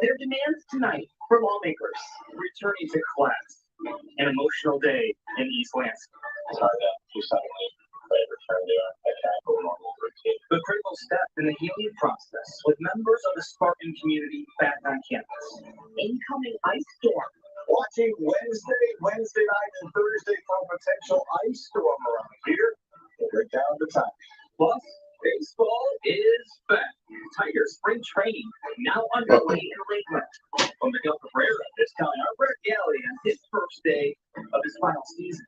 Their demands tonight for lawmakers. Returning to class. An emotional day in East Lansing. It's hard to suddenly return to a casual normal routine. The critical step in the healing process with members of the Spartan community back on campus. Incoming ice storm. Watching Wednesday night and Thursday for a potential ice storm around here. We'll break down the time. Plus, baseball is back. Tiger spring training now underway in Lakeland. From Miguel Cabrera is telling our Brett Galley on his first day of his final season.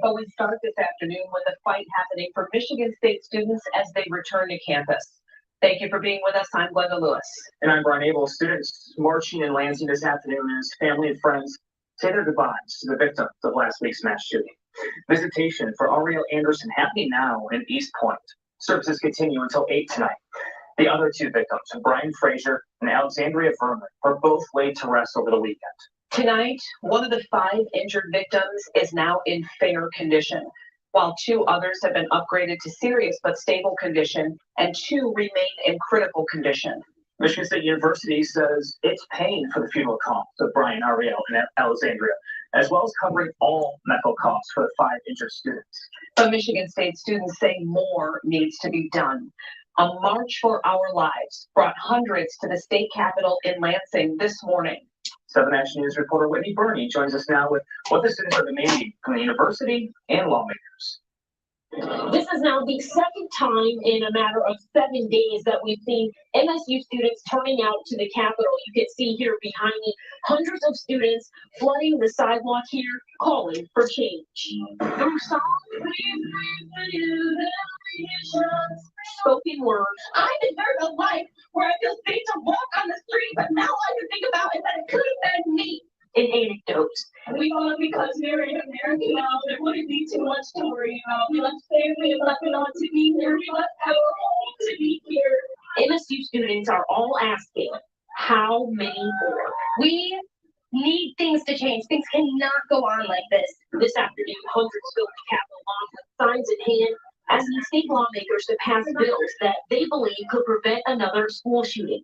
But we start this afternoon with a fight happening for Michigan State students as they return to campus. Thank you for being with us. I'm Glenda Lewis. And I'm Brian Abel. Students marching in Lansing this afternoon as family and friends say their goodbyes to the victims of last week's mass shooting. Visitation for Ural Anderson happening now in East Point. Services continue until 8 tonight. The other two victims, Brian Frazier and Alexandria Vernon, are both laid to rest over the weekend. Tonight, one of the 5 injured victims is now in fair condition, while 2 others have been upgraded to serious but stable condition, and 2 remain in critical condition. Michigan State University says it's paying for the funeral costs of Brian, Ariel, and Alexandria, as well as covering all medical costs for the 5 injured students. But Michigan State students say more needs to be done. A March for Our Lives brought hundreds to the state capitol in Lansing this morning. 7 Action News reporter Whitney Burney joins us now with what the students are demanding from the university and lawmakers. This is now the second time in a matter of 7 days that we've seen MSU students turning out to the Capitol. You can see here behind me hundreds of students flooding the sidewalk here, calling for change. Through songs, spoken words. I deserve a life where I feel safe to walk on the street, but now all I can think about is that it could have been me. In anecdotes. We thought because we're in America now, there wouldn't be too much to worry about. We left family and left it on to be here. We left our home to be here. MSU students are all asking, how many more? We need things to change. Things cannot go on like this. This afternoon, hundreds filled the Capitol lawn with signs in hand, asking state lawmakers to pass bills that they believe could prevent another school shooting.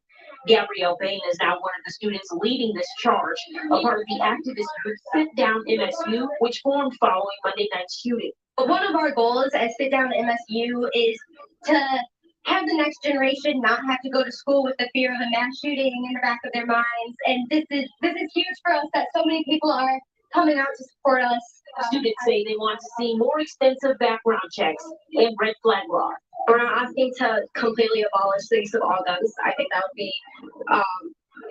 Gabrielle Bain is now one of the students leading this charge, a part of the activist group Sit Down MSU, which formed following Monday night's shooting. But one of our goals at Sit Down MSU is to have the next generation not have to go to school with the fear of a mass shooting in the back of their minds. And this is huge for us that so many people are coming out to support us. Students say they want to see more extensive background checks and red flag laws. We're not asking to completely abolish the use of all guns. I think that would be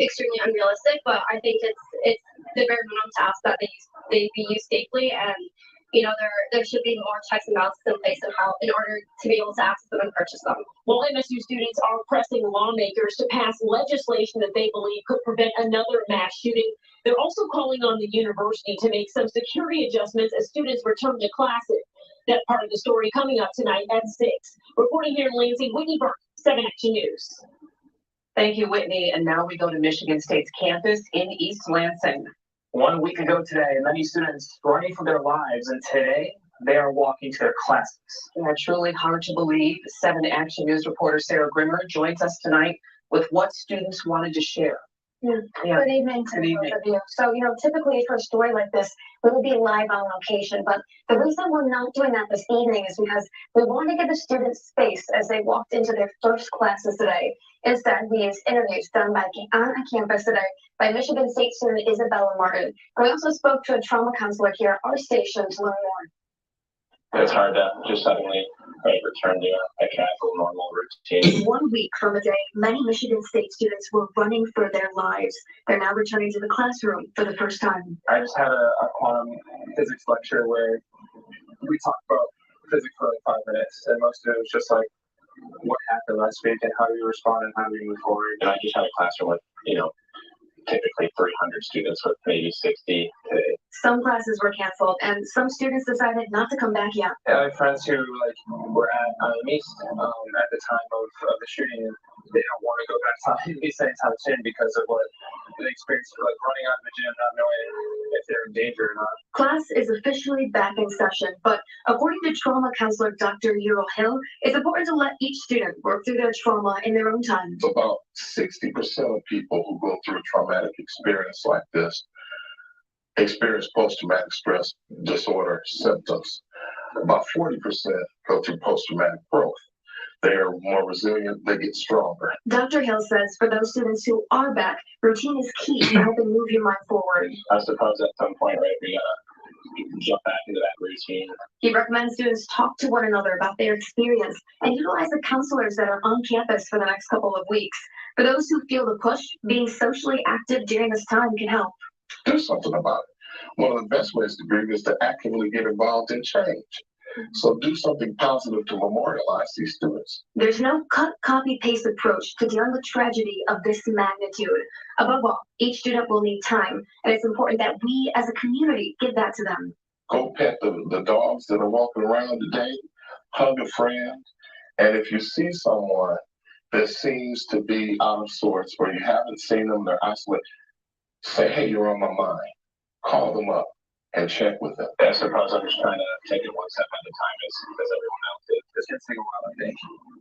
extremely unrealistic, but I think it's the bare minimum to ask that they be used safely, and there should be more checks and balances in place in order to be able to access them and purchase them. While MSU students are pressing lawmakers to pass legislation that they believe could prevent another mass shooting, they're also calling on the university to make some security adjustments as students return to classes. That part of the story coming up tonight at 6. Reporting here in Lansing, Whitney Burke, 7 Action News. Thank you, Whitney. And now we go to Michigan State's campus in East Lansing. 1 week ago today, many students running for their lives, and today they are walking to their classes. Yeah, truly hard to believe. 7 Action News reporter Sarah Grimmer joins us tonight with what students wanted to share. Good evening to both of you. So, typically for a story like this, we would be live on location, but the reason we're not doing that this evening is because we want to give the students space as they walked into their first classes today. Instead, we used interviews done on a campus today by Michigan State student Isabella Martin. And we also spoke to a trauma counselor here at our station to learn more. It's hard to just suddenly return to a casual normal routine. 1 week from a day, many Michigan State students were running for their lives. They're now returning to the classroom for the first time. I just had a quantum physics lecture where we talked about physics for like 5 minutes, and most of it was just like what happened last week and how you respond and how you move forward. And I just had a classroom with, typically 300 students with maybe 60 today. Some classes were canceled, and some students decided not to come back yet. I have friends who were at East at the time of the shooting. they don't want to go back to these things how it's in because of what they experienced, like running out of the gym, not knowing if they're in danger or not. Class is officially back in session, but according to trauma counselor Dr. Ural, it's important to let each student work through their trauma in their own time. About 60% of people who go through a traumatic experience like this experience post-traumatic stress disorder symptoms. About 40% go through post-traumatic growth. They are more resilient, they get stronger. Dr. Hill says for those students who are back, routine is key for helping move your mind forward. I suppose at some point, right, we gotta jump back into that routine. He recommends students talk to one another about their experience and utilize the counselors that are on campus for the next couple of weeks. For those who feel the push, being socially active during this time can help. Do something about it. One of the best ways to grieve is to actively get involved in change. So do something positive to memorialize these students. There's no cut, copy, paste approach to dealing with tragedy of this magnitude. Above all, each student will need time, and it's important that we as a community give that to them. Go pet the dogs that are walking around today, hug a friend, and if you see someone that seems to be out of sorts or you haven't seen them, they're isolated, say, hey, you're on my mind. Call them up and check with them. I suppose I'm just trying to take it one step at a time as everyone else is. It's gonna take a while, I think,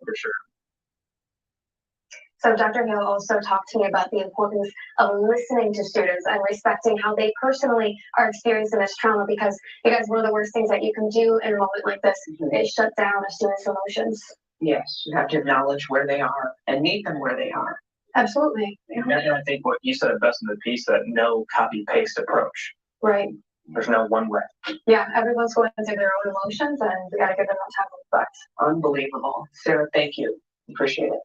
for sure. So Dr. Hill also talked to me about the importance of listening to students and respecting how they personally are experiencing this trauma, because you guys, one of the worst things that you can do in a moment like this is shut down a student's emotions. Yes, you have to acknowledge where they are and meet them where they are. Absolutely. And I think what you said best in the piece, that no copy paste approach. Right. There's no one way. Yeah, everyone's going through their own emotions and we gotta give them that time to reflect. Unbelievable. Sarah, thank you. Appreciate it.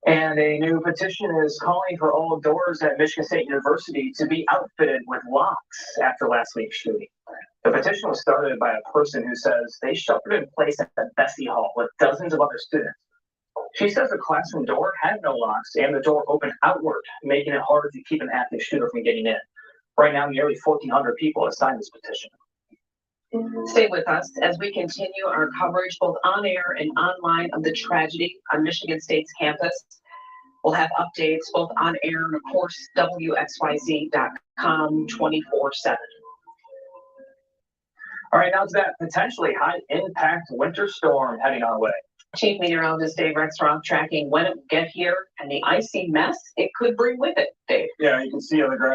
And a new petition is calling for all doors at Michigan State University to be outfitted with locks after last week's shooting. The petition was started by a person who says they sheltered in place at the Bessie Hall with dozens of other students. She says the classroom door had no locks and the door opened outward, making it harder to keep an active shooter from getting in. Right now, nearly 1,400 people have signed this petition. Stay with us as we continue our coverage both on air and online of the tragedy on Michigan State's campus. We'll have updates both on air and of course WXYZ.com 24/7. All right, now to that potentially high impact winter storm heading our way. Chief Meteorologist Dave Rexroth tracking when it will get here and the icy mess it could bring with it. Dave. Yeah, you can see on the ground.